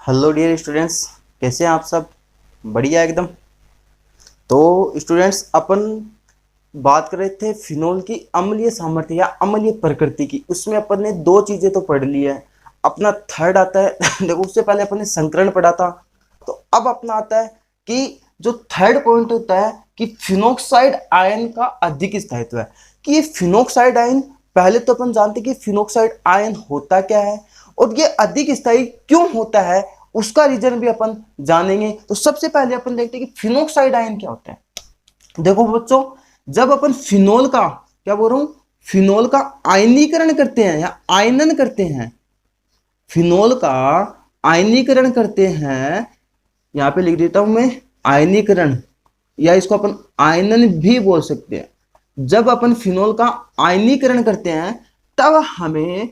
Hello dear students, कैसे हैं आप सब? बढ़िया एकदम। तो स्टूडेंट्स, अपन बात कर रहे थे फिनोल की अम्लीय सामर्थ्य या अम्लीय प्रकृति की। उसमें अपन ने दो चीजें तो पढ़ ली है। अपना थर्ड आता है देखो, उससे पहले अपन ने संकरण पढ़ा था। तो अब अपना आता है कि जो थर्ड पॉइंट होता है कि फिनोक्साइड आयन का अधिक स्थायित्व है। कि ये फिनोक्साइड आयन, पहले तो अपन जानते हैं कि फिनोक्साइड आयन होता क्या है और ये अधिक स्थायी क्यों होता है, उसका रीजन भी अपन जानेंगे। तो सबसे पहले अपन देखते हैं कि फिनोक्साइड आयन क्या होता है। देखो बच्चों, जब अपन फिनोल का, क्या बोल रहा हूं, फिनोल का आयनीकरण करते हैं या आयनन करते हैं, फिनोल का आयनीकरण करते हैं, यहां पे लिख देता हूं मैं आयनीकरण, या इसको अपन आयनन भी बोल सकते हैं। जब अपन फिनोल का आयनीकरण करते हैं तब हमें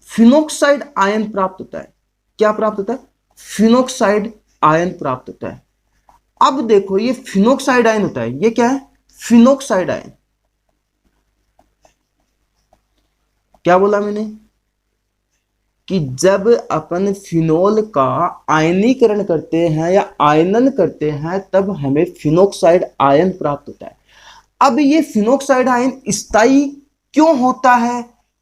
फिनोक्साइड आयन प्राप्त होता है। क्या प्राप्त होता है? फिनोक्साइड आयन प्राप्त होता है। अब देखो, ये फिनोक्साइड आयन होता है, ये क्या है? Phenoxide ion. क्या बोला मैंने? कि जब अपन फिनोल का आयनीकरण करते हैं या आयनन करते हैं तब हमें फिनोक्साइड आयन प्राप्त होता है। अब ये फिनोक्साइड आयन स्थायी क्यों होता है,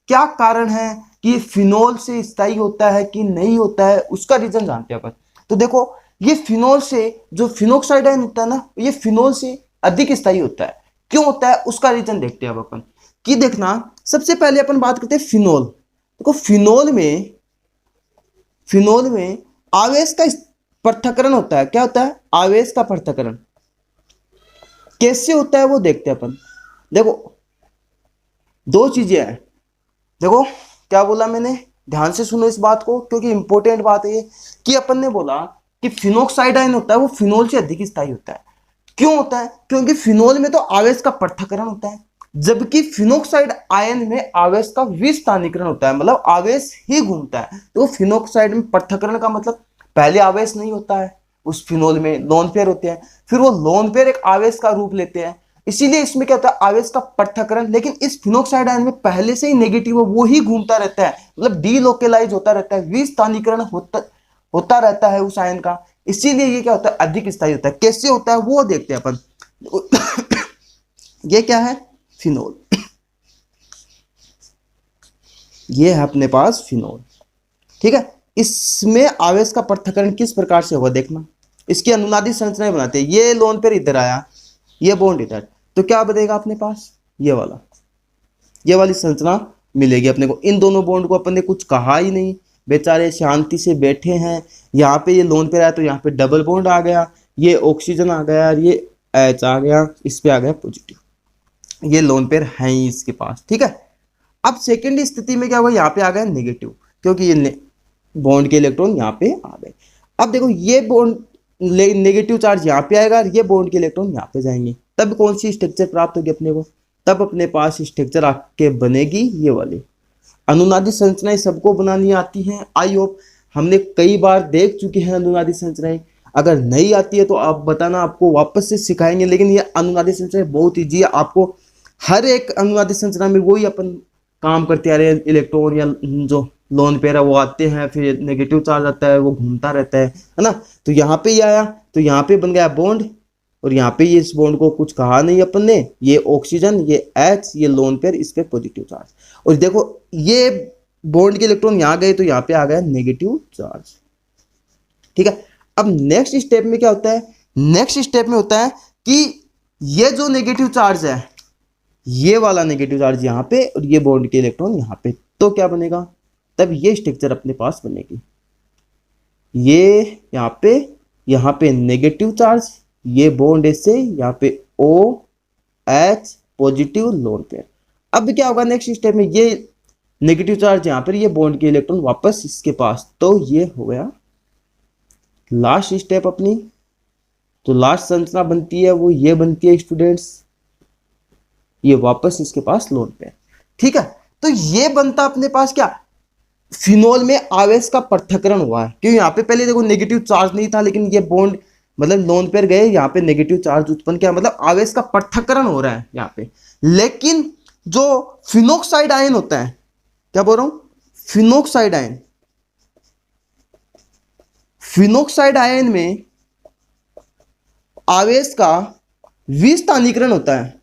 क्या कारण है कि ये फिनोल से स्थायी होता है कि नहीं होता है, उसका रीजन जानते हैं अपन। तो देखो, ये फिनोल से, जो फिनोक्साइड आयन होता है ना, ये फिनोल से अधिक स्थायी होता है। क्यों होता है उसका रीजन देखते हैं अब अपन। कि देखना, सबसे पहले अपन बात करते हैं फिनोल। देखो, फिनोल में आवेश का पृथक्करण होता है। क्या होता है? आवेश का पृथक्करण। कैसे होता है वो देखते हैं अपन। देखो, दो चीजें हैं। देखो, क्या बोला मैंने, ध्यान से सुनो इस बात को, क्योंकि इंपॉर्टेंट बात है ये। कि अपन ने बोला कि फिनोक्साइड आयन होता है वो फिनोल से अधिक स्थायी होता है। क्यों होता है? क्योंकि फिनोल में तो आवेश का पृथक्करण होता है, जबकि फिनोक्साइड आयन में आवेश का विस्थानीकरण होता है, मतलब आवेश ही घूमता है। तो फिनोक्साइड में पृथक्करण का मतलब, पहले आवेश नहीं होता है उस फिनोल में, लोन पेयर होते हैं, फिर वो लोन पेयर एक आवेश का रूप लेते हैं, इसीलिए इसमें क्या होता है? आवेश का पृथक्करण। लेकिन इस फिनोक्साइड आयन में पहले से ही नेगेटिव है, वो ही घूमता रहता है, मतलब डीलोकेलाइज होता रहता है, विस्थानीकरण होता होता रहता है उस आयन का। इसीलिए ये क्या होता है? अधिक स्थायी होता है। कैसे होता है वो देखते हैं अपन। ये क्या है? फिनोल। ये है अपने पास फिनोल। ठीक है। इसमें आवेश का पृथक्करण किस प्रकार से होगा देखना। इसकी अनुनादी संरचना बनाते हैं। ये लोन पेयर इधर आया, ये बॉन्ड इधर, तो क्या बनेगा अपने पास? ये वाला, ये वाली संरचना मिलेगी अपने को। इन दोनों बॉन्ड को अपन ने कुछ कहा ही नहीं, बेचारे शांति से बैठे हैं। यहाँ पे ये लोन पेयर आया तो यहाँ पे डबल बॉन्ड आ गया, ये ऑक्सीजन आ गया, ये एच आ गया, इस पे आ गया पॉजिटिव। ये लोन पेयर है ही इसके पास। ठीक है। अब सेकेंड स्थिति में क्या हुआ? यहाँ पे आ गया नेगेटिव, क्योंकि ये बॉन्ड के इलेक्ट्रॉन यहाँ पे आ गए। अब देखो, ये बॉन्ड नेगेटिव चार्ज यहाँ पे आएगा और ये बॉन्ड के इलेक्ट्रॉन यहाँ पे जाएंगे, तब कौन सी स्ट्रक्चर प्राप्त होगी अपने को? तब अपने पास स्ट्रक्चर आके बनेगी ये वाली। अनुनादी संरचनाएं सबको बनानी आती हैं, आई होप। हमने कई बार देख चुके हैं अनुनादी संरचनाएं। अगर नहीं आती है तो आप बताना, आपको वापस से सिखाएंगे। लेकिन ये अनुनादी संरचनाएं बहुत ईजी है, आपको हर एक अनुनादी संरचना में वही अपन काम करते आ रहे हैं। इलेक्ट्रॉन या जो लोन पेयर है वो आते हैं, फिर नेगेटिव चार्ज आता है, वो घूमता रहता है ना। तो यहाँ पे ये आया तो यहाँ पे बन गया बॉन्ड, और यहाँ पे ये इस बॉन्ड को कुछ कहा नहीं अपन ने, ये ऑक्सीजन, ये एच, ये लोन पेयर, इस पे पॉजिटिव चार्ज। और देखो, ये बॉन्ड के इलेक्ट्रॉन यहाँ गए तो यहाँ पे आ गया नेगेटिव चार्ज। ठीक है। अब नेक्स्ट स्टेप में क्या होता है? नेक्स्ट स्टेप में होता है कि ये जो नेगेटिव चार्ज है, ये वाला नेगेटिव चार्ज यहाँ पे और ये बॉन्ड के इलेक्ट्रॉन यहाँ पे, तो क्या बनेगा? तब ये स्ट्रक्चर अपने पास बनेगी। ये यहाँ पे नेगेटिव चार्ज, ये बॉन्ड ऐसे, यहाँ पे O H positive lone pair. अब क्या होगा नेक्स्ट स्टेप में? ये नेगेटिव चार्ज यहाँ पर, ये बॉन्ड के इलेक्ट्रॉन वापस इसके पास, तो ये हो गया लास्ट स्टेप अपनी। तो लास्ट संरचना बनती है वो ये बनती है स्टूडेंट्स, ये वापस इसके पास लोन पेयर। ठीक है। तो ये बनता अपने पास क्या? फिनोल में आवेश का पृथक्करण हुआ है, क्योंकि यहाँ पे पहले देखो नेगेटिव चार्ज नहीं था, लेकिन ये बॉन्ड, मतलब लोन पेयर गए, यहाँ पे नेगेटिव चार्ज उत्पन्न किया, मतलब आवेश का पृथक्करण हो रहा है यहाँ पे। लेकिन जो फिनोक्साइड आयन होता है, क्या बोल रहा हूं, फिनोक्साइड आयन, फिनोक्साइड आयन में आवेश का विस्थानीकरण होता है।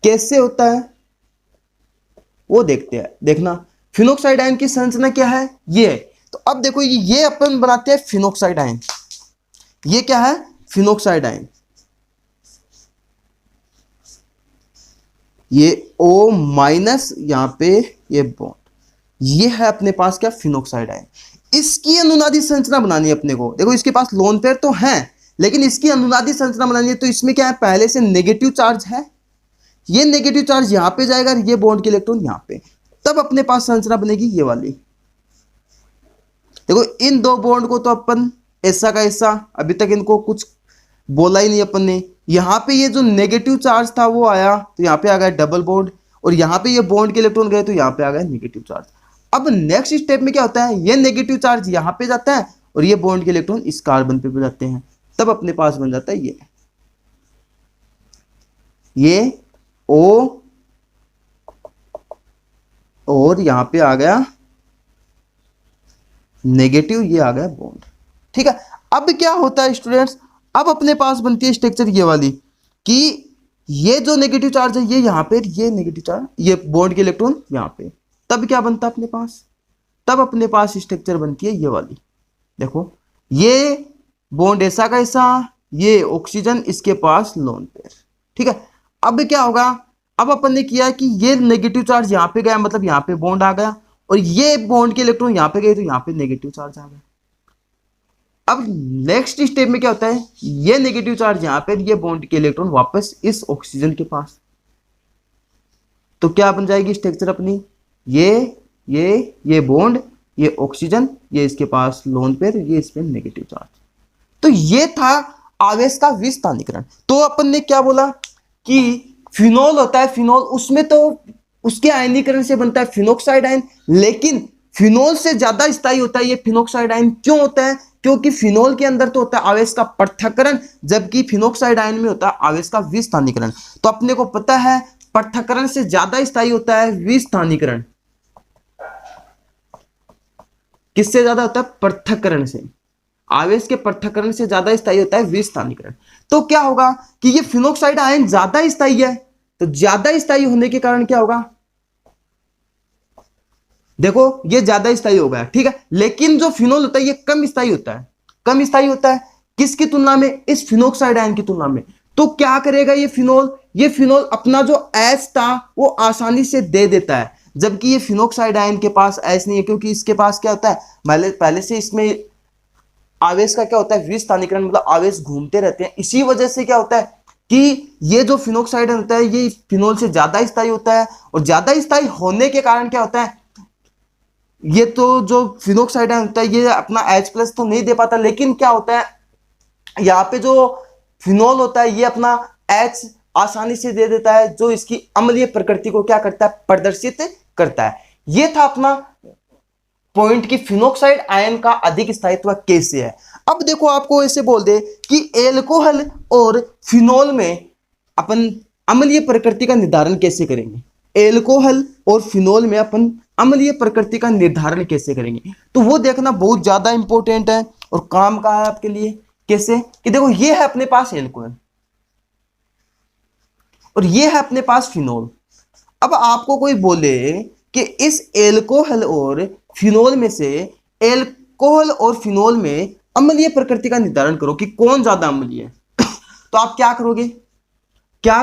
कैसे होता है वो देखते हैं। देखना, फिनोक्साइड आयन की संरचना क्या है, ये है। तो अब देखो, ये अपन बनाते हैं फिनोक्साइड आयन। ये क्या है, फिनोक्साइड आयन। ये O माइनस, यहां पे ये बॉन्ड, ये है अपने पास क्या, फिनोक्साइड आयन। इसकी अनुनादी संरचना बनानी है अपने को। देखो, इसके पास लोन पेयर तो है, लेकिन इसकी अनुनादी संरचना बनानी है। तो इसमें क्या है, पहले से नेगेटिव चार्ज है, ये नेगेटिव चार्ज यहां पे जाएगा, ये बॉन्ड के इलेक्ट्रॉन यहां पे, तब अपने पास संरचना बनेगी ये वाली। देखो, इन दो बॉन्ड को तो अपन ऐसा का ऐसा, अभी तक इनको कुछ बोला ही नहीं अपन ने। यहां पे ये जो नेगेटिव चार्ज था वो आया, तो यहां पे आ गया डबल बॉन्ड, और यहां पे ये बॉन्ड के इलेक्ट्रॉन गए तो यहां पे आ गया नेगेटिव चार्ज। अब नेक्स्ट स्टेप में क्या होता है, ये नेगेटिव चार्ज यहां पे जाता है और ये बॉन्ड के इलेक्ट्रॉन इस कार्बन पे जाते हैं, तब अपने पास बन जाता है ये O, और यहां पे आ गया नेगेटिव, ये आ गया बॉन्ड। ठीक है, अब क्या होता है स्टूडेंट्स, अब अपने पास बनती है स्ट्रक्चर ये वाली, कि ये जो नेगेटिव चार्ज है ये यहां पे, ये नेगेटिव चार्ज, ये बॉन्ड के इलेक्ट्रॉन यहां पे, तब क्या बनता है अपने पास, तब अपने पास स्ट्रक्चर बनती है ये वाली। देखो, ये बॉन्ड ऐसा का ऐसा, ये ऑक्सीजन, इसके पास लोन पेयर। ठीक है, अब क्या होगा, अब अपन ने किया कि ये नेगेटिव चार्ज यहां पे गया, मतलब यहां पे बॉन्ड आ गया, और ये बॉन्ड के इलेक्ट्रॉन यहां पे गए तो यहां पे नेगेटिव चार्ज आ गया। अब नेक्स्ट स्टेप में क्या होता है, ये नेगेटिव चार्ज यहां पे, ये बॉन्ड के इलेक्ट्रॉन वापस इस ऑक्सीजन के पास, तो क्या बन जाएगी स्ट्रक्चर अपनी, ये बॉन्ड, ये ऑक्सीजन, ये इसके पास लोन पेयर, ये इस पे नेगेटिव चार्ज। तो ये था आवेश का विस्थानीकरण। तो अपन ने क्या बोला कि फिनोल होता है, फिनोल, उसमें तो उसके आयनीकरण से बनता है फिनोक्साइड आयन, लेकिन फिनोल से ज्यादा स्थायी होता है ये फिनोक्साइड आयन। क्यों होता है, क्योंकि फिनोल के अंदर तो होता है आवेश का पृथक्करण, जबकि फिनोक्साइड आयन में होता है आवेश का विस्थानीकरण। तो अपने को पता है पृथक्करण से ज्यादा स्थायी होता है विस्थानीकरण। किससे ज्यादा होता है, पृथक्करण से। आवेश के पृथक्करण से ज्यादा स्थायी होता है विस्थानीकरण। तो क्या होगा कि ये फिनोक्साइड आयन ज्यादा स्थायी है, तो ज्यादा स्थायी होने के कारण क्या होगा, देखो ये ज्यादा स्थायी हो गया, ठीक है, लेकिन जो फिनोल होता है ये कम स्थायी होता है। कम स्थायी होता है किसकी तुलना में, इस फिनोक्साइड आयन की तुलना में। तो क्या करेगा ये फिनोल अपना जो H था वो आसानी से दे देता है, जबकि ये फिनोक्साइड आयन के पास H नहीं है, क्योंकि इसके पास क्या होता है, पहले से इसमें आवेश का क्या होता है, विस्थानीकरण, मतलब आवेश घूमते रहते हैं। इसी वजह से क्या होता है कि ये जो फिनोक्साइड होता है ये फिनोल से ज्यादा स्थायी होता है, और ज्यादा स्थायी होने के कारण क्या होता है, ये तो जो फिनोक्साइड होता है ये अपना H+ तो नहीं दे पाता, लेकिन क्या होता है यहाँ पे जो फिनोल होता है ये अपना H आसानी से दे देता है, जो इसकी अम्लीय प्रकृति को क्या करता है, प्रदर्शित करता है। ये था अपना पॉइंट कि फिनोक्साइड आयन का अधिक स्थायित्व कैसे है। अब देखो, आपको ऐसे बोल दे कि एल्कोहल और फिनोल में अपन अम्लीय प्रकृति का निर्धारण कैसे करेंगे, एल्कोहल और फिनोल में अपन अम्लीय प्रकृति का निर्धारण कैसे करेंगे, तो वो देखना बहुत ज्यादा इंपॉर्टेंट है और काम का है आपके लिए। कैसे, कि देखो ये है अपने पास एल्कोहल और ये है अपने पास फिनोल। अब आपको कोई बोले कि इस एल्कोहल और फिनोल में से, एल्कोहल और फिनोल में अम्लीय प्रकृति का निर्धारण करो कि कौन ज्यादा अम्लीय है, तो आप क्या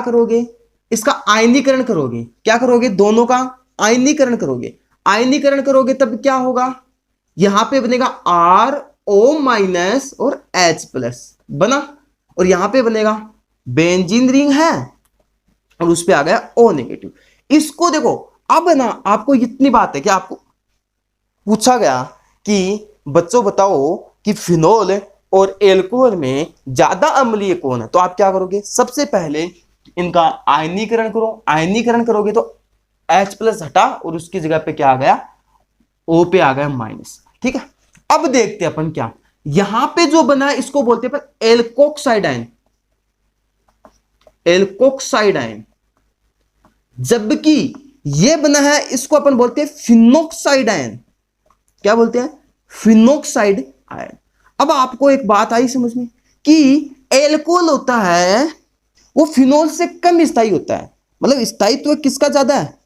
करोगे, इसका आयनीकरण करोगे। क्या करोगे, दोनों का आयनीकरण करोगे। आयनीकरण करोगे तब क्या होगा, यहां पे बनेगा RO- और H+ बना, और यहां पे बनेगा बेंजीन रिंग है और उस पे आ गया O-। इसको देखो, अब ना आपको इतनी बात है कि आपको पूछा गया कि बच्चों बताओ कि फिनोल और एल्कोहल में ज्यादा अम्लीय कौन है, तो आप क्या करोगे, सबसे पहले इनका आयनीकरण करो। आयनीकरण करोगे तो H+ हटा और उसकी जगह पे क्या आ गया, O पे आ गया -। ठीक है, अब देखते हैं अपन क्या, यहां पे जो बना है इसको बोलते हैं एल्कोक्साइड आयन, एल्कोक्साइड आयन, जबकि ये बना है इसको अपन बोलते हैं फिनोक्साइड आयन। क्या बोलते हैं, फिनोक्साइड आयन। अब आपको एक बात आई समझ में कि एल्कोहल होता है वो फिनोल से कम स्थायी होता है, मतलब स्थायित्व किसका ज्यादा है?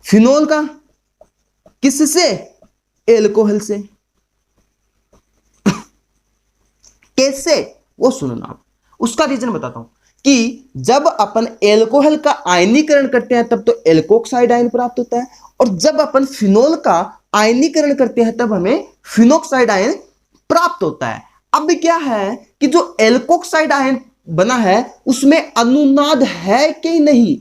फिनोल का। किससे? एल्कोहल से। कैसे? वो सुनो ना आप, उसका रीजन बताता हूं कि जब अपन एल्कोहल का आयनीकरण करते हैं तब तो एल्कोक्साइड आयन प्राप्त होता है, और जब अपन फिनोल का आयनीकरण करते हैं तब हमें फिनोक्साइड आयन प्राप्त होता है। अब क्या है कि जो एल्कोक्साइड आयन बना है उसमें अनुनाद है कि नहीं?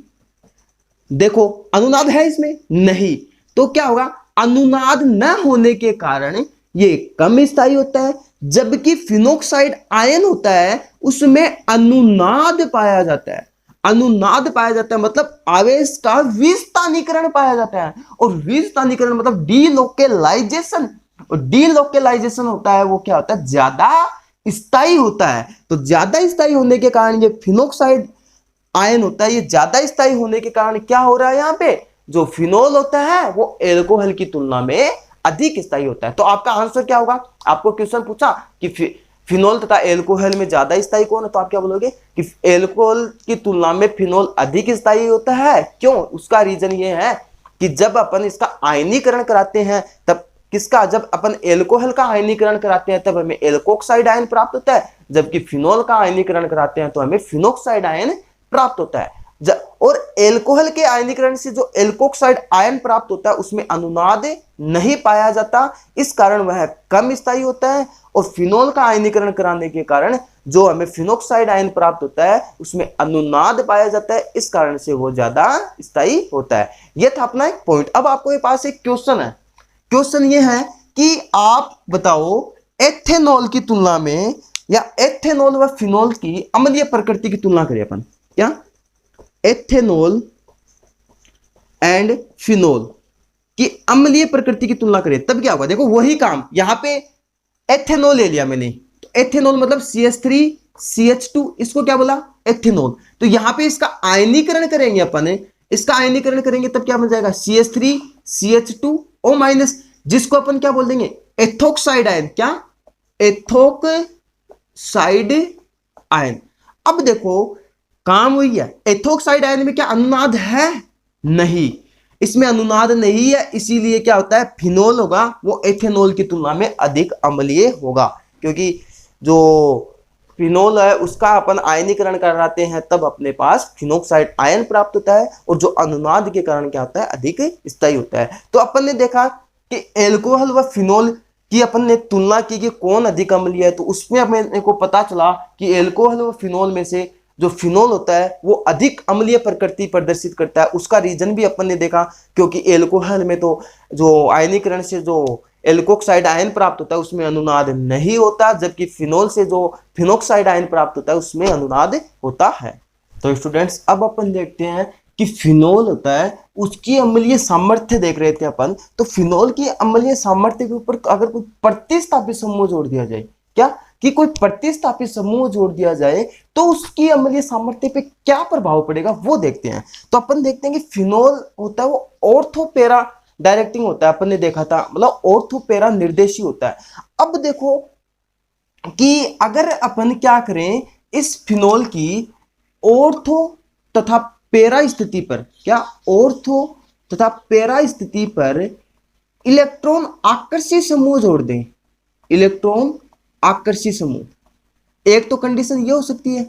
देखो अनुनाद है इसमें नहीं, तो क्या होगा? अनुनाद न होने के कारण ये कम स्थायी होता है, जबकि फिनोक्साइड आयन होता है उसमें अनुनाद पाया जाता है। अनुनाद पाया जाता है मतलब आवेश का विस्थानीकरण पाया जाता है, और विस्थानीकरण मतलब डीलोकेलाइजेशन, और डीलोकेलाइजेशन होता है वो क्या होता है? ज्यादा स्थायी होता है। तो ज्यादा स्थायी होने के कारण ये फिनोक्साइड आयन होता है, ये ज्यादा स्थायी होने के कारण क्या हो रहा है? यहाँ पे जो फिनोल होता है वो एल्कोहल की तुलना में अधिक स्थायी होता है। तो आपका आंसर क्या होगा? आपको क्वेश्चन पूछा कि फिनोल तथा एल्कोहल में ज्यादा स्थायी कौन है, तो आप क्या बोलोगे कि एल्कोहल की तुलना में फिनोल अधिक स्थायी होता है। क्यों? उसका रीजन ये है कि जब अपन इसका आयनीकरण कराते हैं तब किसका? जब अपन एल्कोहल का आयनीकरण कराते हैं तब हमें एल्कोक्साइड आयन प्राप्त होता है, जबकि फिनोल का आयनीकरण कराते हैं तो हमें फिनोक्साइड आयन प्राप्त होता है। और एल्कोहल के आयनीकरण से जो एल्कोक्साइड आयन प्राप्त होता है उसमें अनुनाद नहीं पाया जाता, इस कारण वह कम स्थायी होता है, और फिनोल का आयनीकरण कराने के कारण जो हमें फिनोक्साइड आयन प्राप्त होता है उसमें अनुनाद पाया जाता है, इस कारण से वो ज्यादा स्थायी होता है। यह था अपना एक पॉइंट। अब आपके पास एक क्वेश्चन है। क्वेश्चन ये है कि आप बताओ एथेनॉल की तुलना में, या एथेनॉल व फिनोल की अम्लीय प्रकृति की तुलना करें अपन, क्या एथेनॉल एंड फिनोल की अम्लीय प्रकृति की तुलना करें तब क्या होगा? देखो वही काम यहां पे एथेनॉल ले लिया मैंने, तो एथेनॉल मतलब CH3CH2, इसको क्या बोला? एथेनॉल। तो यहां पे इसका आयनीकरण करेंगे अपन, इसका आयनीकरण करेंगे तब क्या बन जाएगा? CH3CH2O-, जिसको अपन क्या बोल देंगे? Ethoxide ion. क्या? Ethoxide ion. अब देखो काम हुई है, एथोक्साइड आयन में क्या अनुनाद है? नहीं, इसमें अनुनाद नहीं है, इसीलिए क्या होता है? फिनोल होगा वो एथेनॉल की तुलना में अधिक अम्लीय होगा, क्योंकि जो फिनोल है उसका अपन आयनीकरण कराते हैं तब अपने पास फिनोक्साइड आयन प्राप्त होता है, और जो अनुनाद के कारण क्या होता है? अधिक स्थायी होता है। तो अपन ने देखा कि एल्कोहल व फिनोल की अपन ने तुलना की कि कौन अधिक अम्लीय है, तो उसमें अपने को पता चला कि एल्कोहल व फिनोल में से जो फिनोल होता है वो अधिक अम्लीय प्रकृति प्रदर्शित करता है। उसका रीजन भी अपन ने देखा, क्योंकि एल्कोहल में तो जो आयनीकरण से जो एल्कोक्साइड आयन प्राप्त होता है उसमें अनुनाद नहीं होता, जबकि फिनोल से जो फिनोक्साइड आयन प्राप्त होता है उसमें अनुनाद होता है। तो स्टूडेंट्स अब अपन देखते हैं कि फिनोल होता है उसकी अम्लीय सामर्थ्य देख रहे थे अपन। तो फिनोल की अम्लीय सामर्थ्य के ऊपर अगर कोई प्रतिस्थापित समूह जोड़ दिया जाए, क्या कि कोई प्रतिस्थापित समूह जोड़ दिया जाए तो उसकी अम्लीय सामर्थ्य पे क्या प्रभाव पड़ेगा वो देखते हैं। तो अपन देखते हैं कि फिनोल होता है वो ऑर्थोपेरा डायरेक्टिंग होता है, अपन ने देखा था, मतलब ऑर्थोपेरा निर्देशी होता है। अब देखो कि अगर अपन क्या करें, इस फिनोल की ऑर्थो तथा पेरा स्थिति पर, क्या ऑर्थो तथा पेरा स्थिति पर इलेक्ट्रॉन आकर्षी समूह जोड़ दें, इलेक्ट्रॉन आकर्षी समूह। एक तो कंडीशन ये हो सकती है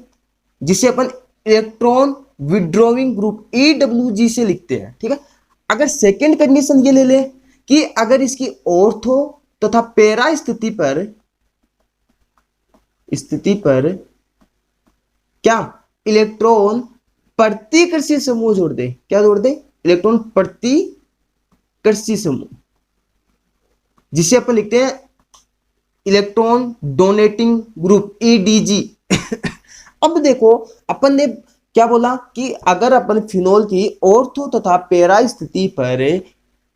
जिसे अपन इलेक्ट्रॉन विड्रॉइंग ग्रुप EWG से लिखते हैं, ठीक है। अगर सेकेंड कंडीशन ये ले ले कि अगर इसकी ऑर्थो तथा पेरा स्थिति पर क्या इलेक्ट्रॉन प्रतिकर्षी समूह जोड़ दे, क्या जोड़ दे? इलेक्ट्रॉन प्रतिकर्षी समूह, जिसे अपन लिखते हैं इलेक्ट्रॉन डोनेटिंग ग्रुप EDG। अब देखो अपन ने क्या बोला कि अगर अपन फिनोल की ऑर्थो तथा पेरा स्थिति पर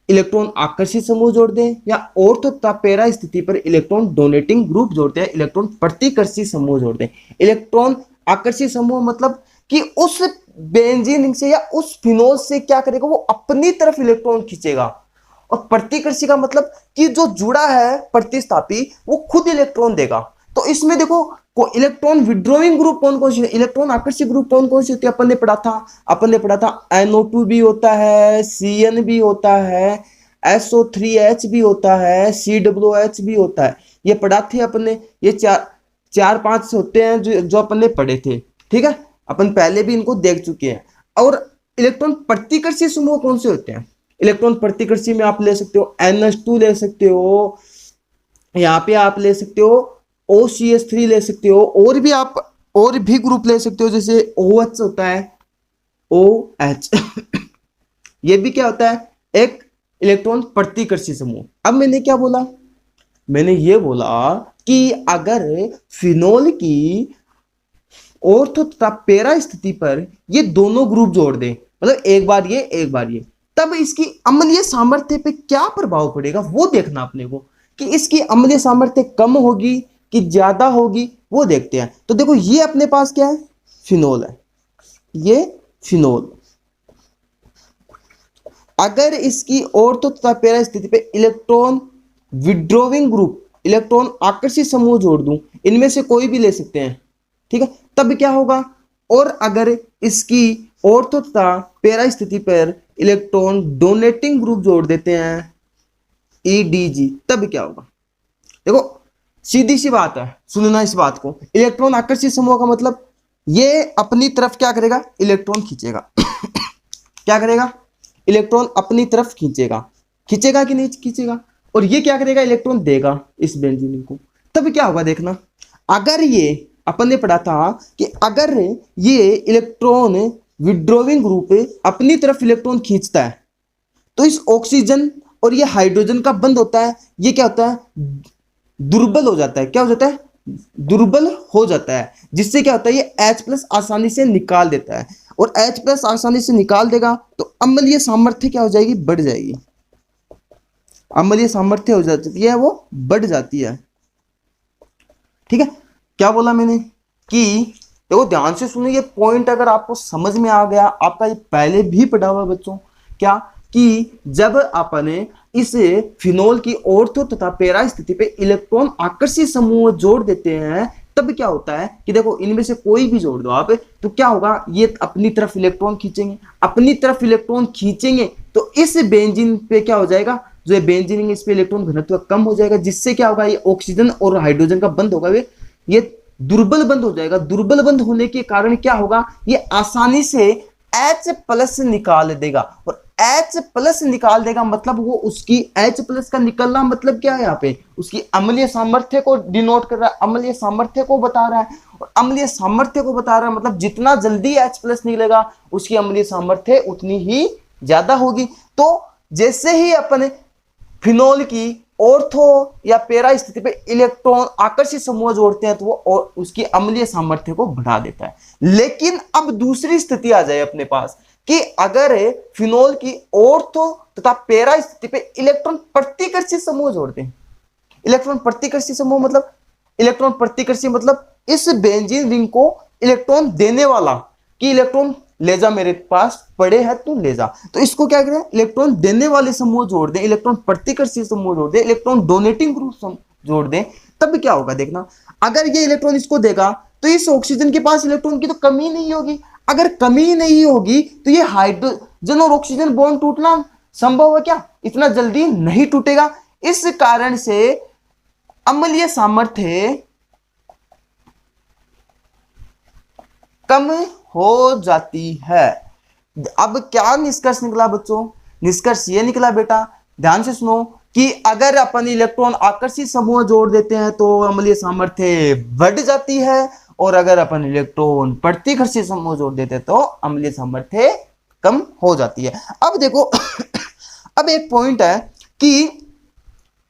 इलेक्ट्रॉन आकर्षित समूह जोड़ दें, या ऑर्थो तथा पेरा स्थिति पर इलेक्ट्रॉन डोनेटिंग ग्रुप जोड़ते हैं, इलेक्ट्रॉन प्रतिकर्षी समूह जोड़ दें। इलेक्ट्रॉन आकर्षित समूह मतलब कि उस बेंजीन से या उस फिनोल से क्या करेगा? वो अपनी तरफ इलेक्ट्रॉन खींचेगा, और प्रतिकर्षी का मतलब कि जो जुड़ा है प्रतिस्थापी वो खुद इलेक्ट्रॉन देगा। तो इसमें देखो को इलेक्ट्रॉन विड्रॉइंग ग्रुप कौन कौन सी, इलेक्ट्रॉन आकर्षित ग्रुप कौन कौन सी होती है, अपन ने पढ़ा था NO2 भी होता है, CN भी होता है, SO3H भी होता है, COOH भी होता है। ये पढ़ा थे अपन ने, ये चार पांच होते हैं जो अपन ने पढ़े थे। ठीक है, अपन पहले भी इनको देख चुके हैं। और इलेक्ट्रॉन प्रतिकर्षी समूह कौन से होते हैं, इलेक्ट्रॉन प्रतिकर्षी में आप ले सकते हो NH2 ले सकते हो, यहाँ पे आप ले सकते हो OCH3 ले सकते हो, और भी ग्रुप ले सकते हो, जैसे OH होता है OH ये भी क्या होता है, एक इलेक्ट्रॉन प्रतिकर्षी समूह। अब मैंने क्या बोला, मैंने ये बोला कि अगर फिनोल की ऑर्थो तथा पैरा स्थिति पर ये दोनों ग्रुप जोड़ दें, मतलब एक बार ये एक बार ये, तब इसकी अम्लीय सामर्थ्य पे क्या प्रभाव पड़ेगा वो देखना अपने को, कि इसकी अम्लीय सामर्थ्य कम होगी कि ज्यादा होगी वो देखते हैं। तो देखो ये अपने पास क्या है, फिनोल है, ये फिनोल। अगर इसकी ऑर्थो तथा पैरा स्थिति पे इलेक्ट्रॉन विड्रॉविंग ग्रुप, इलेक्ट्रॉन आकर्षित समूह जोड़ दूं, इनमें से कोई भी ले सकते हैं, ठीक है, तब क्या होगा। और अगर इसकी ऑर्थो तथा पैरा स्थिति पर इलेक्ट्रॉन डोनेटिंग ग्रुप जोड़ देते हैं EDG, तब क्या होगा। देखो सीधी सी बात है, सुनना इस बात को, इलेक्ट्रॉन आकर्षित समूह का मतलब ये अपनी तरफ क्या करेगा, इलेक्ट्रॉन खींचेगा क्या करेगा, इलेक्ट्रॉन अपनी तरफ खींचेगा, खींचेगा कि नहीं खींचेगा। और ये क्या करेगा, इलेक्ट्रॉन देगा इस बेंजीन को। तब क्या होगा देखना, अगर ये अपन ने पढ़ा था कि अगर ये इलेक्ट्रॉन विड्रॉविंग ग्रुप अपनी तरफ इलेक्ट्रॉन खींचता है तो इस ऑक्सीजन और ये हाइड्रोजन का बंध होता है, ये क्या होता है, दुर्बल हो जाता है। क्या हो जाता है, दुर्बल हो जाता है, जिससे क्या होता है, ये H+ आसानी से निकाल देता है। और H+ आसानी से निकाल देगा तो अम्लीय सामर्थ्य क्या हो जाएगी, बढ़ जाएगी, अम्लीय सामर्थ्य हो जाती है, वो बढ़ जाती है। ठीक है, क्या बोला मैंने कि देखो ध्यान से सुनो, ये पॉइंट अगर आपको समझ में आ गया, आपका ये पहले भी पढ़ा हुआ बच्चों, क्या कि जब आपने इस फिनोल की ऑर्थो तथा पैरा स्थिति पे इलेक्ट्रॉन आकर्षित समूह जोड़ देते हैं, तब क्या होता है कि देखो इनमें से कोई भी जोड़ दो आप, तो क्या होगा, ये अपनी तरफ इलेक्ट्रॉन खींचेंगे, अपनी तरफ इलेक्ट्रॉन खींचेंगे तो इस बेंजीन पे क्या हो जाएगा, जो बेंजीन इस पे इलेक्ट्रॉन घनत्व कम हो जाएगा, जिससे क्या होगा, ये ऑक्सीजन और हाइड्रोजन का बंध होगा, ये दुर्बल बंध हो जाएगा। दुर्बल बंध होने के कारण क्या होगा, ये आसानी से H+ निकाल देगा। और H+ निकाल देगा मतलब वो उसकी H+ का निकलना मतलब क्या है, यहाँ पे उसकी अम्लीय सामर्थ्य को डिनोट कर रहा है, अम्लीय सामर्थ्य को बता रहा है। और अम्लीय सामर्थ्य को बता रहा है मतलब जितना जल्दी H+ निकलेगा उसकी अम्लीय सामर्थ्य उतनी ही ज्यादा होगी। तो जैसे ही अपने फिनोल की ऑर्थो या पैरा स्थिति पे इलेक्ट्रॉन आकर्षित समूह जोड़ते हैं तो वो उसकी अम्लीय सामर्थ्य को बढ़ा देता है। लेकिन अब दूसरी स्थिति आ जाए अपने पास कि अगर फिनोल की ऑर्थो तथा पैरा स्थिति पे इलेक्ट्रॉन प्रतिकर्षी समूह जोड़ते हैं, इलेक्ट्रॉन प्रतिकर्षी समूह मतलब, इलेक्ट्रॉन प्रतिकर्षी मतलब इस बेंजीन रिंग को इलेक्ट्रॉन देने वाला, कि इलेक्ट्रॉन ले जा, मेरे पास पड़े हैं तू ले जा, तो इसको क्या करें, इलेक्ट्रॉन देने वाले समूह जोड़ दें, इलेक्ट्रॉन प्रतिकर्षी समूह जोड़ दें, इलेक्ट्रॉन डोनेटिंग ग्रुप जोड़ दें, तब क्या होगा देखना। अगर ये इलेक्ट्रॉन इसको देगा तो इस ऑक्सीजन के पास इलेक्ट्रॉन की तो कमी नहीं होगी। अगर कमी नहीं होगी तो ये हाइड्रोजन और ऑक्सीजन बॉन्ड टूटना संभव है क्या, इतना जल्दी नहीं टूटेगा। इस कारण से अम्लीय सामर्थ्य कम हो जाती है। अब क्या निष्कर्ष निकला बच्चों, निष्कर्ष ये निकला बेटा, ध्यान से सुनो, कि अगर अपन इलेक्ट्रॉन आकर्षित समूह जोड़ देते हैं तो अम्लीय सामर्थ्य बढ़ जाती है, और अगर अपन इलेक्ट्रॉन प्रतिकर्षी समूह जोड़ देते हैं तो अम्लीय सामर्थ्य कम हो जाती है। अब देखो अब एक पॉइंट है कि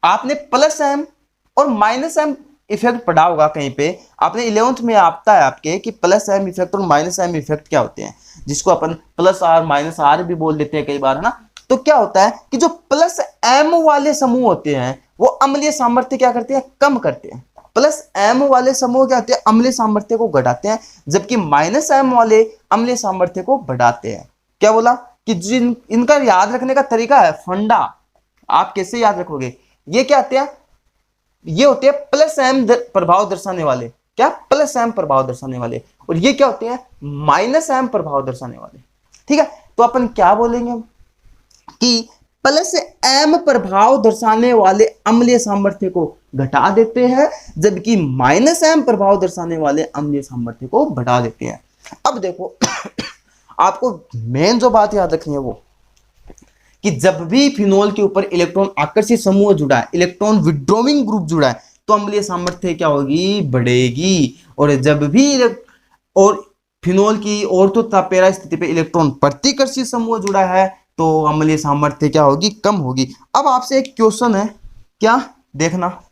आपने +M और -M इफेक्ट पढ़ा होगा कहीं पे, आपने 11th में आता है आपके कि +M इफेक्ट और -M इफेक्ट क्या होते हैं, जिसको अपन +R -R भी बोल देते हैं कई बार, है ना। तो क्या होता है कि जो +M वाले समूह होते हैं वो अम्लीय सामर्थ्य क्या करते हैं, कम करते हैं। +M वाले समूह क्या होते हैं, अम्लीय सामर्थ्य को घटाते हैं, जबकि -M वाले अम्लीय सामर्थ्य को बढ़ाते हैं। क्या बोला कि जिन इनका याद रखने का तरीका है, फंडा आप कैसे याद रखोगे? ये क्या होते हैं? ये होते हैं प्लस एम प्रभाव दर्शाने वाले। क्या? प्लस एम प्रभाव दर्शाने वाले। और ये क्या होते हैं? माइनस एम प्रभाव दर्शाने वाले। ठीक है, तो अपन क्या बोलेंगे कि प्लस एम प्रभाव दर्शाने वाले अम्लीय सामर्थ्य को घटा देते हैं, जबकि माइनस एम प्रभाव दर्शाने वाले अम्लीय सामर्थ्य को बढ़ा देते हैं। अब देखो आपको मेन जो बात याद रखनी है वो कि जब भी फिनोल के ऊपर इलेक्ट्रॉन आकर्षित समूह जुड़ा है, इलेक्ट्रॉन विड्रॉइंग ग्रुप जुड़ा है, तो अम्लीय सामर्थ्य क्या होगी? बढ़ेगी। और जब भी और फिनोल की ऑर्थो तथा पैरा स्थिति पे इलेक्ट्रॉन प्रतिकर्षी समूह जुड़ा है तो अम्लीय सामर्थ्य क्या होगी? कम होगी। अब आपसे एक क्वेश्चन है, क्या? देखना,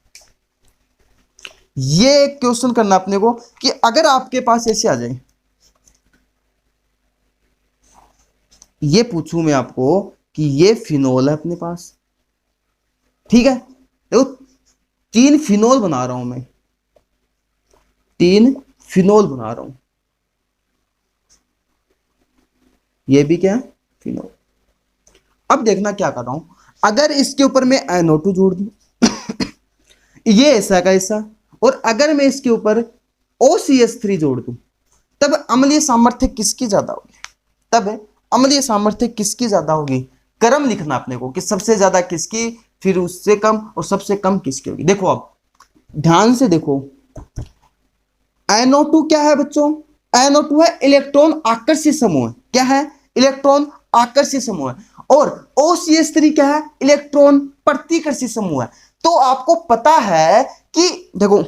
ये एक क्वेश्चन करना अपने को कि अगर आपके पास ऐसे आ जाए, ये पूछूं मैं आपको कि ये फिनोल है अपने पास, ठीक है, देखो 3 फिनोल बना रहा हूं मैं, 3 फिनोल बना रहा हूं, ये भी क्या है? फिनोल। अब देखना क्या कर रहा हूं, अगर इसके ऊपर मैं NO2 जोड़ दूं ये ऐसा का ऐसा, और अगर मैं इसके ऊपर OCH3 जोड़ दूं, तब अम्लीय सामर्थ्य किसकी ज्यादा होगी? तब अम्लीय सामर्थ्य किसकी ज्यादा होगी? क्रम लिखना अपने को कि सबसे ज्यादा किसकी, फिर उससे कम, और सबसे कम किसकी होगी। देखो अब ध्यान से देखो, NO2 क्या है बच्चों? NO2 है इलेक्ट्रॉन आकर्षित समूह। क्या है? इलेक्ट्रॉन आकर्षित समूह है। और OCH3 क्या है? इलेक्ट्रॉन प्रतिकर्षी समूह है। तो आपको पता है कि देखो,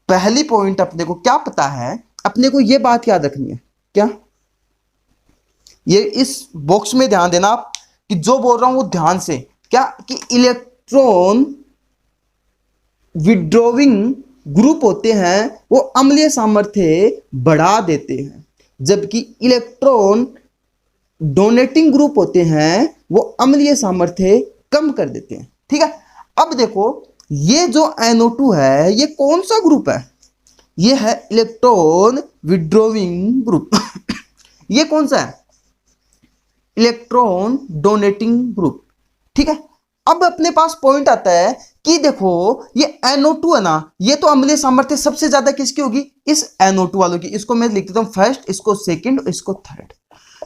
पहली पॉइंट अपने को क्या पता है, अपने को यह बात याद रखनी है। क्या? ये इस बॉक्स में ध्यान देना आप कि जो बोल रहा हूं वो ध्यान से, क्या कि इलेक्ट्रॉन विड्रॉइंग ग्रुप होते हैं वो अम्लीय सामर्थ्य बढ़ा देते हैं, जबकि इलेक्ट्रॉन डोनेटिंग ग्रुप होते हैं वो अम्लीय सामर्थ्य कम कर देते हैं। ठीक है, अब देखो ये जो NO2 है ये कौन सा ग्रुप है? ये है इलेक्ट्रॉन विड्रॉइंग ग्रुप ये कौन सा है? Electron donating group. ठीक है, अब अपने पास पॉइंट आता है कि देखो ये NO2 है ना, ये तो अम्लीय सामर्थ्य सबसे ज्यादा किसकी होगी? इस NO2 वालों की। इसको मैं लिख देता हूं फर्स्ट, इसको सेकंड, इसको थर्ड।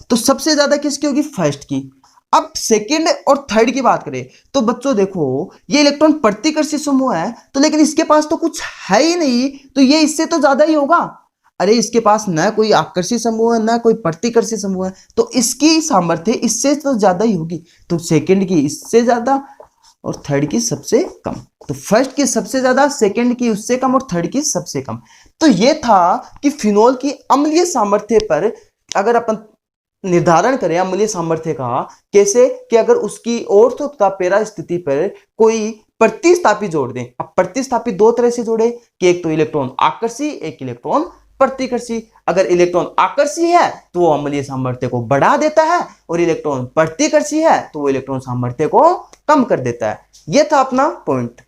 तो सबसे ज्यादा किसकी होगी? फर्स्ट की। अब सेकंड और थर्ड की बात करें तो बच्चों देखो ये इलेक्ट्रॉन प्रतिकर्षी समूह है, तो लेकिन इसके पास तो कुछ है ही नहीं, तो ये इससे तो ज्यादा ही होगा। अरे इसके पास ना कोई आकर्षी समूह है ना कोई प्रतिकर्षी समूह है, तो इसकी सामर्थ्य इससे तो ज्यादा ही होगी। तो सेकंड की इससे ज्यादा और थर्ड की सबसे कम। तो फर्स्ट की सबसे ज्यादा, सेकंड की उससे कम और थर्ड की सबसे कम। तो ये था कि फिनोल की अम्लीय सामर्थ्य पर अगर अपन निर्धारण करें अम्लीय सामर्थ्य का, कैसे कि अगर उसकी ऑर्थो तथा पैरा स्थिति पर कोई प्रतिस्थापी जोड़ दें। अब प्रतिस्थापी दो तरह से जोड़े कि एक तो इलेक्ट्रॉन आकर्षी, एक इलेक्ट्रॉन प्रतिकर्षी। अगर इलेक्ट्रॉन आकर्षी है तो वो अम्लीय सामर्थ्य को बढ़ा देता है, और इलेक्ट्रॉन प्रतिकर्षी है तो वो इलेक्ट्रॉन सामर्थ्य को कम कर देता है। ये था अपना पॉइंट।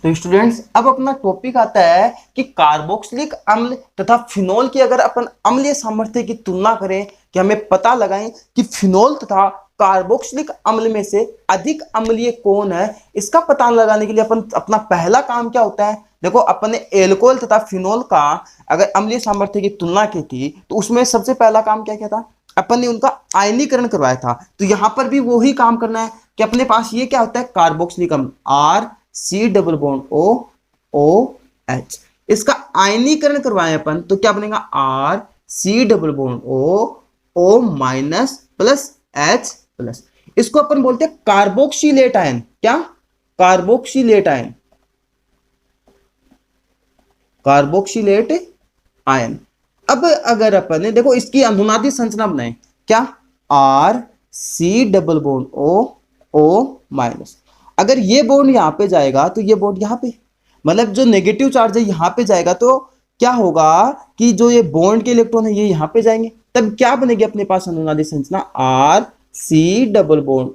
तो स्टूडेंट्स अब अपना टॉपिक आता है कि कार्बोक्सिलिक अम्ल तथा फिनोल की अगर अपन अम्लीय सामर्थ्य की तुलना करें कि हमें पता लगाएं कि फिनोल तथा कार्बोक्सिलिक अम्ल में से अधिक अम्लीय कौन है। इसका पता लगाने के लिए अपन अपना पहला काम क्या होता है, देखो अपन ने एल्कोहल तथा फिनोल का अगर अम्लीय सामर्थ्य की तुलना की थी तो उसमें सबसे पहला काम क्या किया था, अपन ने उनका आयनीकरण करवाया था। तो यहां पर भी वही काम करना है कि अपने पास ये क्या होता है, कार्बोक्सिलिक अम्ल RC डबल बॉन्ड OH, इसका आयनीकरण करवाएं अपन तो क्या बनेगा RC double bond O minus plus H plus. इसको अपन बोलते हैं कार्बोक्सिलेट आयन। क्या? Carboxylate ion, carboxylate ion. अब अगर अपन ने देखो इसकी अनुनादी संरचना बनाए, क्या RC double bond O minus. अगर ये बॉन्ड यहां पे जाएगा तो ये बॉन्ड यहां पे, मतलब जो नेगेटिव चार्ज है यहां पे जाएगा तो क्या होगा कि जो ये बॉन्ड के इलेक्ट्रॉन है ये यहां पे जाएंगे, तब क्या बनेगी अपने पास अनुनादी संरचना RC double bond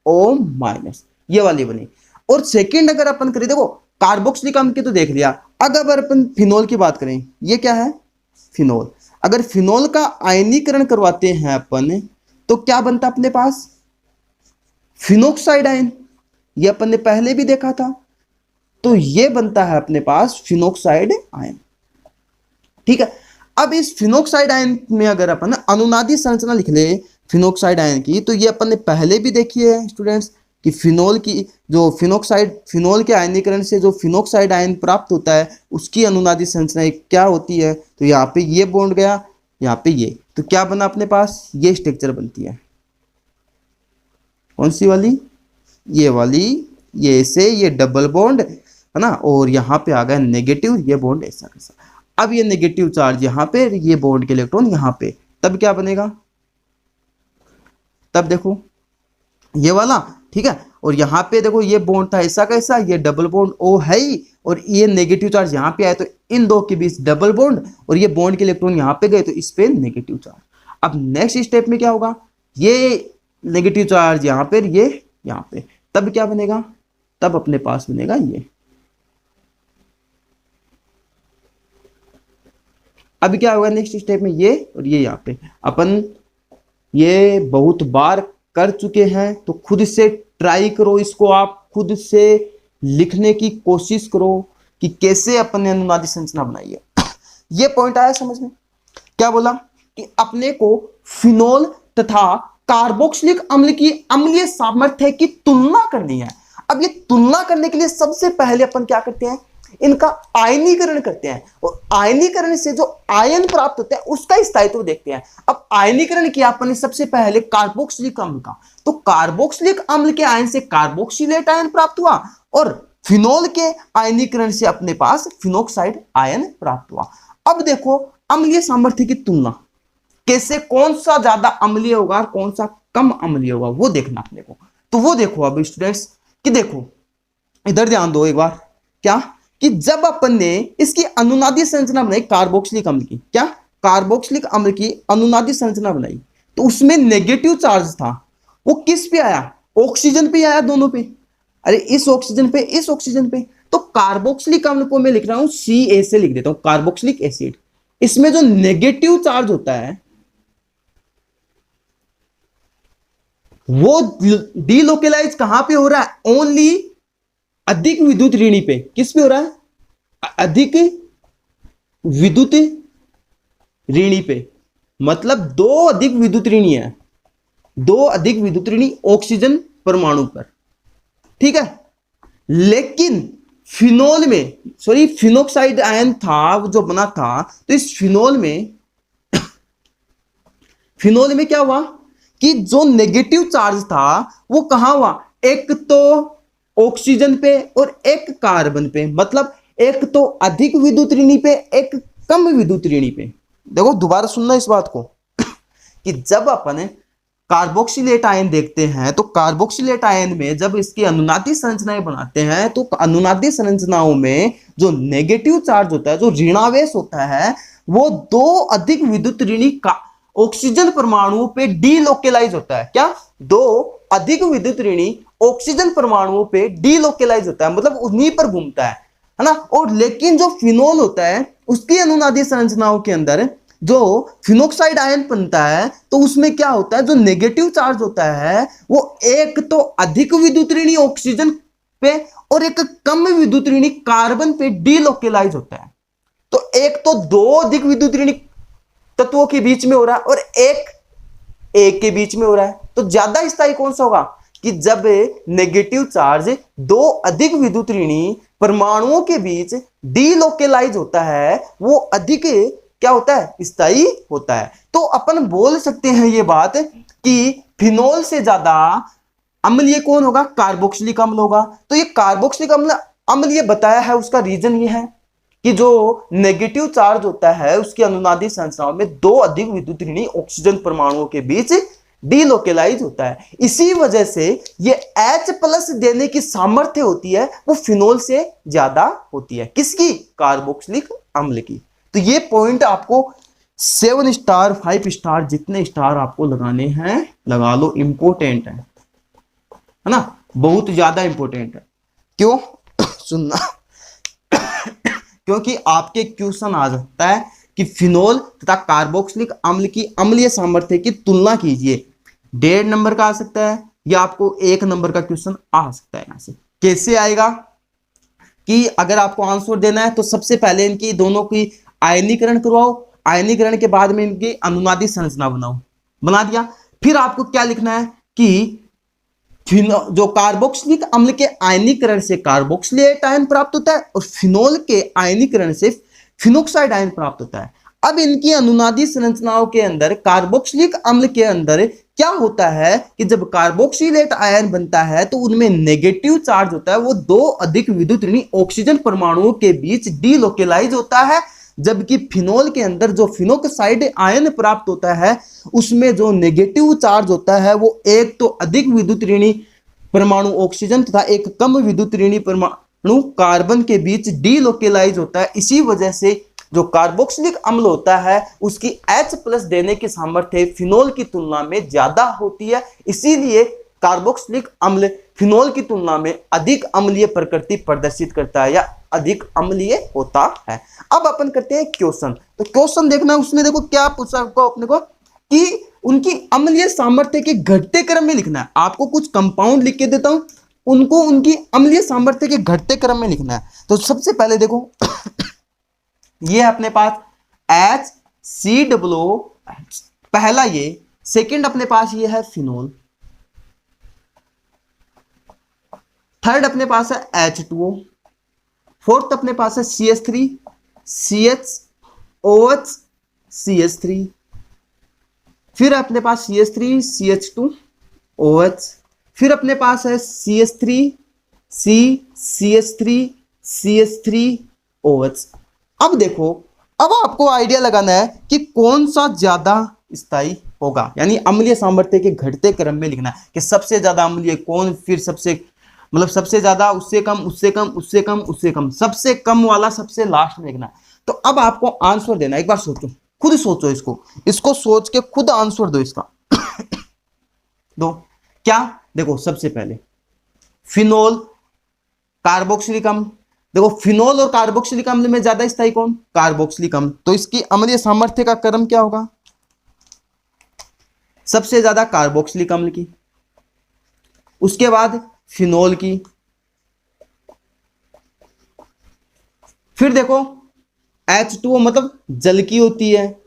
O minus, ये वाली बनी। और सेकंड अगर अपन करें, देखो कार्बोक्सिलिक अम्ल की तो देख लिया, अगर अपन फिनोल की बात करें, ये क्या है फिनोल। अगर फिनोल का आयनीकरण करवाते हैं अपन तो क्या बनता है अपने पास फिनोक्साइड आयन, ये अपन ने पहले भी देखा था, तो ये बनता है अपने पास फिनोक्साइड आयन। ठीक है, अब इस फिनोक्साइड आयन में अगर अपन अनुनादी संरचना लिख ले फिनोक्साइड आयन की, तो ये अपन ने पहले भी देखी है स्टूडेंट्स कि फिनोल की जो फिनोल के आयनीकरण से जो फिनोक्साइड आयन प्राप्त होता है उसकी अनुनादी संरचना क्या होती है। तो यहाँ पे ये बॉन्ड गया, यहाँ पे ये, तो क्या बना अपने पास, ये स्ट्रक्चर बनती है। कौन सी वाली, ये वाली, ये से ये डबल बॉन्ड है ना, और यहाँ पे आ गया नेगेटिव, ये बॉन्ड ऐसा कैसा। अब ये नेगेटिव चार्ज यहाँ पे, ये बॉन्ड के इलेक्ट्रॉन यहाँ पे, तब क्या बनेगा, तब देखो ये वाला, ठीक है, और यहाँ पे देखो ये बॉन्ड था ऐसा कैसा, ये डबल बॉन्ड ओ है ही, और ये नेगेटिव चार्ज यहाँ पे आया तो इन दो के बीच डबल बॉन्ड, और ये बॉन्ड के इलेक्ट्रॉन यहाँ पे गए तो इस पे नेगेटिव चार्ज। अब नेक्स्ट स्टेप में क्या होगा, ये नेगेटिव चार्ज यहाँ पे, ये यहाँ पे, तब क्या बनेगा, तब अपने पास बनेगा ये। अब क्या होगा नेक्स्ट स्टेप में, ये और ये यहाँ पे अपन ये बहुत बार कर चुके हैं, तो खुद से ट्राई करो, इसको आप खुद से लिखने की कोशिश करो कि कैसे अपन ने अनुनादी संरचना बनाई है। ये पॉइंट आया समझ में, क्या बोला कि अपने को फिनोल तथा कार्बोक्सिलिक अम्ल की अम्लीय सामर्थ्य की तुलना करनी है। अब ये तुलना करने के लिए सबसे पहले अपन क्या करते हैं, इनका आयनीकरण करते हैं, और आयनीकरण से जो आयन प्राप्त होता है उसका स्थायित्व देखते हैं। अब आयनीकरण किया अपन ने सबसे पहले कार्बोक्सिलिक अम्ल का, तो कार्बोक्सिलिक अम्ल के आयन से कार्बोक्सिलेट आयन प्राप्त हुआ, और फिनोल के आयनीकरण से अपने पास फिनोक्साइड आयन प्राप्त हुआ। अब देखो अम्लीय सामर्थ्य की तुलना कैसे, कौन सा ज्यादा अम्लीय होगा और कौन सा कम अम्लीय होगा वो देखना अपने को। तो वो देखो अब स्टूडेंट्स कि देखो इधर ध्यान दो एक बार, क्या कि जब अपन ने इसकी अनुनादी संरचना बनाई कार्बोक्सिलिक अम्ल की, क्या कार्बोक्सिलिक अम्ल की अनुनादी संरचना बनाई, तो उसमें नेगेटिव चार्ज था, वो किस पे आया, ऑक्सीजन पे आया, दोनों पे, अरे इस ऑक्सीजन पे, इस ऑक्सीजन पे। तो कार्बोक्सिलिक अम्ल को मैं लिख रहा हूं Ca से लिख देता हूं, कार्बोक्सिलिक एसिड। इसमें जो नेगेटिव चार्ज होता है वो डीलोकेलाइज कहां पे हो रहा है, ओनली अधिक विद्युत ऋणी पे। किस पे हो रहा है, अधिक विद्युत ऋणी पे, मतलब दो अधिक विद्युत ऋणी है, दो अधिक विद्युत ऋणी ऑक्सीजन परमाणु पर, ठीक है। लेकिन फिनोल में, सॉरी फिनोक्साइड आयन था जो बना था, तो इस फिनोल में क्या हुआ कि जो नेगेटिव चार्ज था वो कहां हुआ, एक तो ऑक्सीजन पे और एक कार्बन पे, मतलब एक तो अधिक विद्युत ऋणी पे, एक कम विद्युत ऋणी पे। देखो दोबारा सुनना इस बात को कि जब अपन कार्बोक्सिलेट आयन देखते हैं, तो कार्बोक्सिलेट आयन में जब इसकी अनुनादी संरचनाएं बनाते हैं, तो अनुनादी संरचनाओं में जो नेगेटिव चार्ज होता है, जो ऋणावेश होता है, वो दो अधिक विद्युत ऋणी का ऑक्सीजन परमाणुओं पे डीलोकेलाइज होता है। क्या, दो अधिक विद्युत ऋणी ऑक्सीजन परमाणुओं पे डीलोकेलाइज होता है, मतलब उन्हीं पर घूमता है ना। और लेकिन जो फिनोल होता है उसकी अनुनादी संरचनाओं के अंदर जो फिनोक्साइड आयन बनता है, तो उसमें क्या होता है, जो नेगेटिव चार्ज होता है वो एक तो अधिक विद्युत ऋणी ऑक्सीजन पे और एक कम विद्युत ऋणी कार्बन पे डीलोकेलाइज होता है। तो एक तो दो अधिक विद्युत ऋणी तत्वों के बीच में हो रहा है और एक के बीच में हो रहा है। तो ज्यादा स्थायी कौन सा होगा कि जब नेगेटिव चार्ज दो अधिक विद्युत ऋणी परमाणुओं के बीच डीलोकेलाइज होता है, वो अधिक क्या होता है, स्थायी होता है। तो अपन बोल सकते हैं ये बात कि फिनोल से ज्यादा अम्लीय कौन होगा, कार्बोक्सिलिक अम्ल होगा। तो ये कार्बोक्सिलिक अम्ल ये बताया है, उसका रीजन ये है कि जो नेगेटिव चार्ज होता है उसकी अनुनादी संरचनाओं में दो अधिक विद्युत ऋणी ऑक्सीजन परमाणुओं के बीच डीलोकेलाइज होता है। इसी वजह से ये H+ देने की सामर्थ्य होती है वो फिनोल से ज्यादा होती है। किसकी, कार्बोक्सिलिक अम्ल की। तो ये पॉइंट आपको 7 स्टार 5 स्टार जितने स्टार आपको लगाने हैं लगा लो, इंपॉर्टेंट है ना, बहुत ज्यादा इंपॉर्टेंट है। क्यों सुनना क्योंकि आपके क्वेश्चन आ सकता है कि फिनोल तथा कार्बोक्सिलिक अम्ल की अम्लीय सामर्थ्य की तुलना कीजिए। 1.5 नंबर का आ सकता है ये आपको 1 नंबर का क्वेश्चन आ सकता है यहां से। कैसे आएगा कि अगर आपको आंसर देना है तो सबसे पहले इनकी दोनों की आयनीकरण करवाओ, आयनीकरण के बाद में इनकी अनुनादी संरचना बनाओ, बना दिया। फिर आपको क्या लिखना है कि जो कार्बोक्सिलिक अम्ल के आयनीकरण से कार्बोक्सिलेट आयन प्राप्त होता है और फिनोल के आयनीकरण से फिनोक्साइड आयन प्राप्त होता है। अब इनकी अनुनादी संरचनाओं के अंदर कार्बोक्सिलिक अम्ल के अंदर क्या होता है कि जब कार्बोक्सिलेट आयन बनता है तो उनमें नेगेटिव चार्ज होता है, वो 2 अधिक विद्युत ऋणी ऑक्सीजन परमाणुओं के बीच डीलोकेलाइज होता है, जबकि फिनोल के अंदर जो फिनोक्साइड आयन प्राप्त होता है उसमें जो नेगेटिव चार्ज होता है वो एक तो अधिक विद्युत ऋणी परमाणु ऑक्सीजन तथा एक कम विद्युत ऋणी परमाणु कार्बन के बीच डीलोकेलाइज होता है। इसी वजह से जो कार्बोक्सिलिक अम्ल होता है उसकी H+ देने की सामर्थ्य फिनोल की तुलना में ज्यादा होती है, इसीलिए कार्बोक्सिलिक अम्ल फिनोल की तुलना में अधिक अम्लीय प्रकृति प्रदर्शित करता है या अधिक अम्लीय होता है। अब अपन करते हैं क्वेश्चन। तो क्वेश्चन देखना, उसमें देखो क्या पूछा आपको अपने को कि उनकी अम्लीय सामर्थ्य के घटते क्रम में लिखना है। आपको कुछ कंपाउंड लिख के देता हूं, उनको उनकी अम्लीय सामर्थ्य के घटते क्रम में लिखना है। तो सबसे पहले देखो ये अपने पास HCOO पहला, ये सेकंड अपने पास ये है फिनोल, थर्ड अपने पास है H2O, फोर्थ अपने पास है CH3 CHOH CH3, फिर अपने पास CH3 CH2OH, फिर अपने पास है CH3 CH3 CH3OH। अब देखो, अब आपको आइडिया लगाना है कि कौन सा ज्यादा स्थायी होगा, यानी अम्लीय सामर्थ्य के घटते क्रम में लिखना है कि सबसे ज्यादा अम्लीय कौन, फिर सबसे मतलब सबसे ज्यादा, उससे कम, उससे कम, उससे कम, उससे कम, सबसे कम वाला सबसे लास्ट में लिखना है। तो अब आपको आंसर देना है, एक बार सोचो, खुद सोचो, इसको सोच के खुद आंसर दो इसका। दो क्या, देखो सबसे पहले फिनोल कार्बोक्सिलिक अम्ल, देखो फिनोल और कार्बोक्सिलिक अम्ल में ज्यादा स्थायी कौन, कार्बोक्सिलिक अम्ल, तो इसकी अम्लीय सामर्थ्य का क्रम क्या होगा, सबसे ज्यादा कार्बोक्सिलिक अम्ल की, उसके बाद फिनोल की, फिर देखो H2O मतलब जल की होती है,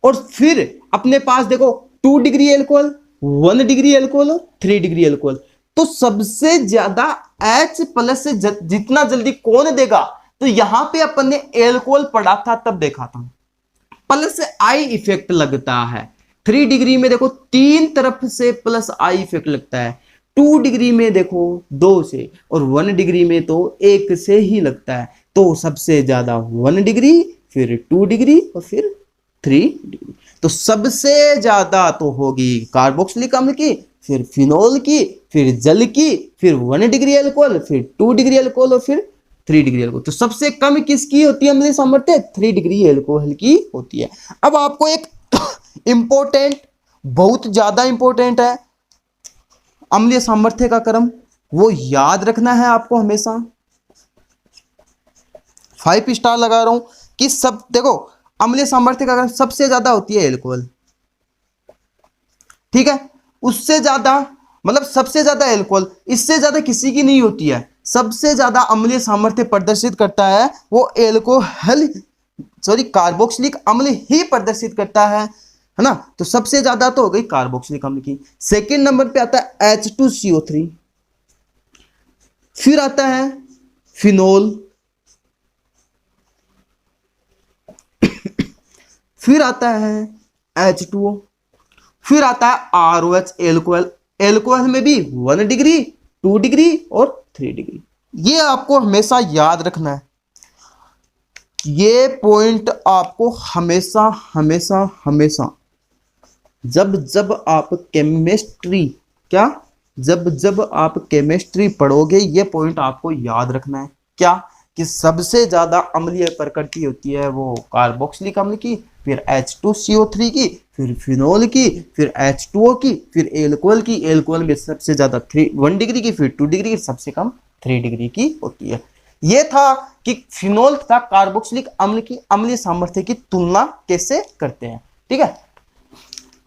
और फिर अपने पास देखो 2 डिग्री एल्कोहल, 1 डिग्री एल्कोहल और 3 डिग्री एल्कोहल। तो सबसे ज्यादा H+ से जितना जल्दी कौन देगा, तो यहां पे अपन ने एल्कोहल पढ़ा था तब देखा था, प्लस आई इफेक्ट लगता है। 3 डिग्री में देखो 3 तरफ से प्लस आई इफेक्ट लगता है, 2 डिग्री में देखो 2 से, और 1 डिग्री में तो 1 से ही लगता है। तो सबसे ज्यादा 1 डिग्री, फिर 2 डिग्री और फिर 3 डिग्री। तो सबसे ज्यादा तो होगी कार्बोक्सिलिक अम्ल की, फिर फिनोल की, फिर जल की, फिर 1 डिग्री अल्कोहल, फिर 2 डिग्री अल्कोहल और फिर 3 डिग्री अल्कोहल। तो सबसे कम किसकी होती है अम्लीय सामर्थ्य, 3 डिग्री अल्कोहल की होती है। अब आपको एक इंपॉर्टेंट, बहुत ज्यादा इंपॉर्टेंट है अम्लीय सामर्थ्य का क्रम, वो याद रखना है आपको हमेशा। 5 स्टार लगा रहा हूं कि सब देखो अम्लीय सामर्थ्य का क्रम सबसे ज्यादा होती है एल्कोहल, ठीक है, उससे ज्यादा मतलब सबसे ज्यादा एल्कोहल, इससे ज्यादा किसी की नहीं होती है। सबसे ज्यादा अम्लीय सामर्थ्य प्रदर्शित करता है वो एल्कोहल, सॉरी कार्बोक्सिलिक अम्ल ही प्रदर्शित करता है ना। तो सबसे ज्यादा तो हो गई कार्बोक्सिलिक अम्ल की। सेकंड नंबर पे आता है H2CO3, फिर आता है फिनोल, फिर आता है H2O, फिर आता है ROH एल्कोहल। एल्कोहल में भी 1 डिग्री, 2 डिग्री और 3 डिग्री। ये आपको हमेशा याद रखना है, ये पॉइंट आपको हमेशा हमेशा हमेशा जब जब आप केमिस्ट्री जब आप केमिस्ट्री पढ़ोगे ये पॉइंट आपको याद रखना है। क्या कि सबसे ज्यादा अम्लीय प्रकृति होती है वो कार्बोक्सिलिक अम्ल की, फिर H2CO3 की, फिर फिनोल की, फिर H2O की, फिर एल्कोहल की। एल्कोहल में सबसे ज्यादा 1 डिग्री की, फिर 2 डिग्री की, सबसे कम 3 डिग्री की होती है। यह था कि फिनोल तथा कार्बोक्सिलिक अम्ल की अम्लीय सामर्थ्य की तुलना कैसे करते हैं, ठीक है।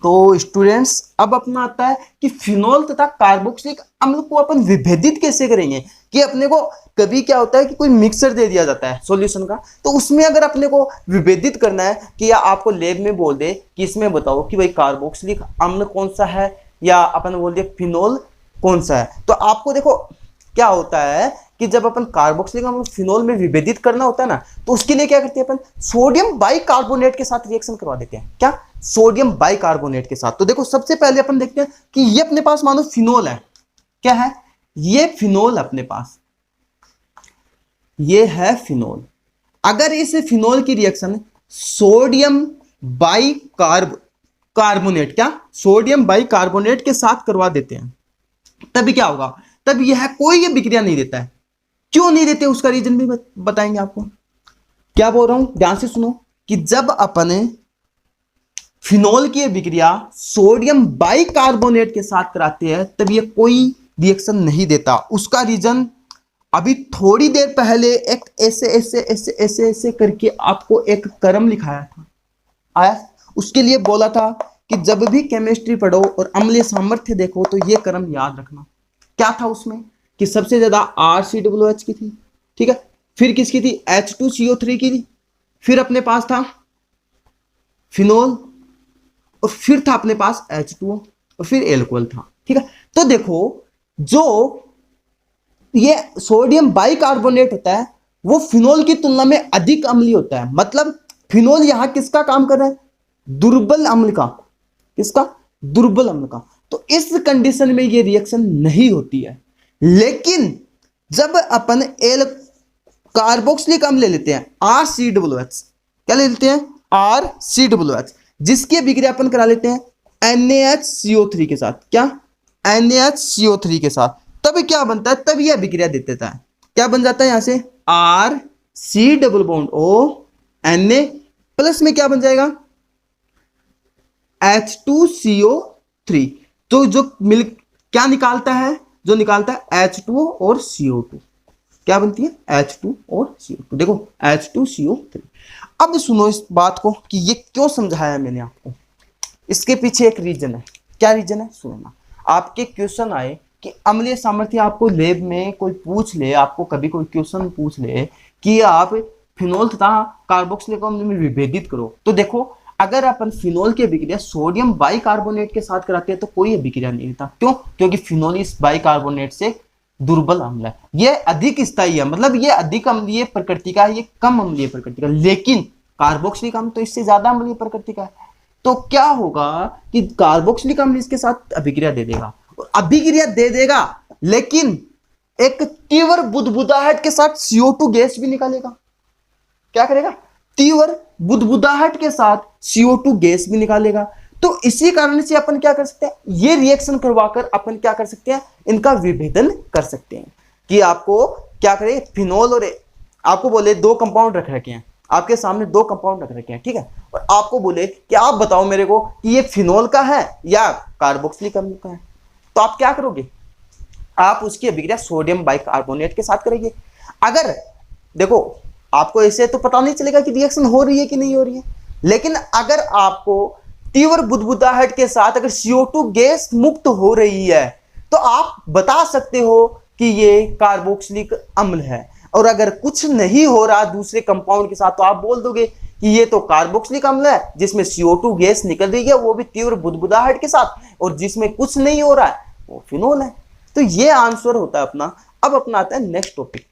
तो स्टूडेंट्स अब अपना आता है कि फिनोल तथा कार्बोक्सिलिक अम्ल को अपन विभेदित कैसे करेंगे। कि अपने को कभी क्या होता है कि कोई मिक्सर दे दिया जाता है सॉल्यूशन का, तो उसमें अगर अपने को विभेदित करना है कि या आपको लैब में बोल दे कि इसमें बताओ कि भाई कार्बोक्सिलिक अम्ल कौन सा है या अपन बोल दे फिनोल कौन सा है, तो आपको देखो क्या होता है कि जब अपन कार्बोक्सिलिक अम्ल फिनोल में विभेदित करना होता है ना, तो उसके लिए क्या करते हैं अपन सोडियम बाइकार्बोनेट के साथ रिएक्शन करवा देते हैं। क्या? सोडियम बाइकार्बोनेट के साथ। तो देखो सबसे पहले अपन देखते हैं कि ये अपने पास मानो फिनोल है। क्या है? ये फिनोल अपने पास, ये है फिनोल। अगर इस फिनोल की रिएक्शन सोडियम बाइकार्बोनेट, क्या सोडियम बाइकार्बोनेट के साथ करवा देते हैं, तभी क्या होगा, तब यह कोई ये विक्रिया नहीं देता है। क्यों नहीं देते उसका रीजन भी बताएंगे आपको। क्या बोल रहा हूं, ध्यान से सुनो कि जब अपन फिनोल की विक्रिया सोडियम बाइकार्बोनेट के साथ कराते हैं तब ये कोई रिएक्शन नहीं देता। उसका रीजन अभी थोड़ी देर पहले एक ऐसे ऐसे ऐसे ऐसे ऐसे करके आपको एक क्रम लिखाया था, आया, उसके लिए बोला था कि जब भी केमिस्ट्री पढ़ो और अम्लीय सामर्थ्य देखो तो ये क्रम याद रखना। क्या था उसमें कि सबसे ज्यादा RCOOH की थी, ठीक है, फिर किसकी थी, H2CO3 की थी, फिर अपने पास था फिनोल और फिर था अपने पास H2O और फिर एल्कोहल था, ठीक है। तो देखो जो ये सोडियम बाइकार्बोनेट होता है वो फिनोल की तुलना में अधिक अम्लीय होता है। मतलब फिनोल यहां किसका काम कर रहा है, दुर्बल अम्ल का। किसका? दुर्बल अम्ल का। तो इस कंडीशन में ये रिएक्शन नहीं होती है। लेकिन जब अपन एल कार्बोक्सिलिक अम्ल ले लेते हैं RCOOH, क्या ले लेते हैं, RCOOH, जिसकी विक्रिया अपन करा लेते हैं NaHCO3 के साथ। क्या? NaHCO3 के साथ। तब क्या बनता है, तब यह विक्रिया दे देता है। क्या बन जाता है यहां से RC≡O Na प्लस में क्या बन जाएगा H2CO3। तो जो मिल क्या निकालता है, जो निकालता है H2O और CO2, क्या बनती है H2 और CO2। देखो H2CO3। अब सुनो इस बात को कि ये क्यों समझाया मैंने आपको, इसके पीछे एक रीजन है। क्या रीजन है, सुनना। आपके क्वेश्चन आए कि अम्लीय सामर्थ्य आपको लैब में कोई पूछ ले, आपको कभी कोई क्वेश्चन पूछ ले कि आप फिनोल तथा कार्बोक्सिलिक अम्ल में विभेदित करो, तो देखो अगर अपन फिनोल की विक्रिया सोडियम बाइकार्बोनेट के साथ कराते हैं तो कोई विक्रिया नहीं होता। क्यों? क्योंकि फिनोल इस बाइकार्बोनेट से दुर्बल अम्ल है, ये अधिक स्थायी है, मतलब ये अधिक अम्लीय प्रकृति का है, ये कम अम्लीय प्रकृति का। लेकिन कार्बोक्सिलिक अम्ल तो इससे ज्यादा अम्लीय प्रकृति का है। तो क्या होगा कि कार्बोक्सिलिक अम्ल इसके साथ अभिक्रिया दे देगा, और अभिक्रिया दे देगा लेकिन एक तीव्र बुदबुदाहट के साथ CO2 गैस भी निकालेगा। क्या करेगा? तीव्र बुदबुदाहट के साथ CO2 गैस भी निकालेगा। तो इसी कारण से अपन क्या कर सकते हैं, ये रिएक्शन करवाकर अपन क्या कर सकते हैं, इनका विभेदन कर सकते हैं। कि आपको क्या करें, फिनोल और आपको बोले दो कंपाउंड रख रखे हैं, आपके सामने दो कंपाउंड रख रखे हैं, ठीक है, और आपको बोले कि आप बताओ मेरे को कि ये फिनोल का है या कार्बोक्सिलिक अम्ल का है, तो आप क्या करोगे, आप उसकी अभिक्रिया सोडियम बाइकार्बोनेट के साथ करेंगे। अगर देखो आपको ऐसे तो पता नहीं चलेगा कि रिएक्शन हो रही है कि नहीं हो रही है, लेकिन अगर आपको तीव्र बुदबुदाहट के साथ अगर CO2 गैस मुक्त हो रही है तो आप बता सकते हो कि ये कार्बोक्सिलिक अम्ल है। और अगर कुछ नहीं हो रहा दूसरे कंपाउंड के साथ तो आप बोल दोगे कि ये तो कार्बोक्सिलिक अम्ल है जिसमें CO2 गैस निकल रही है, वो भी तीव्र बुदबुदाहट के साथ, और जिसमें कुछ नहीं हो रहा है वो फिनोल है। तो ये आंसर होता है अपना। अब अपना आता है नेक्स्ट टॉपिक।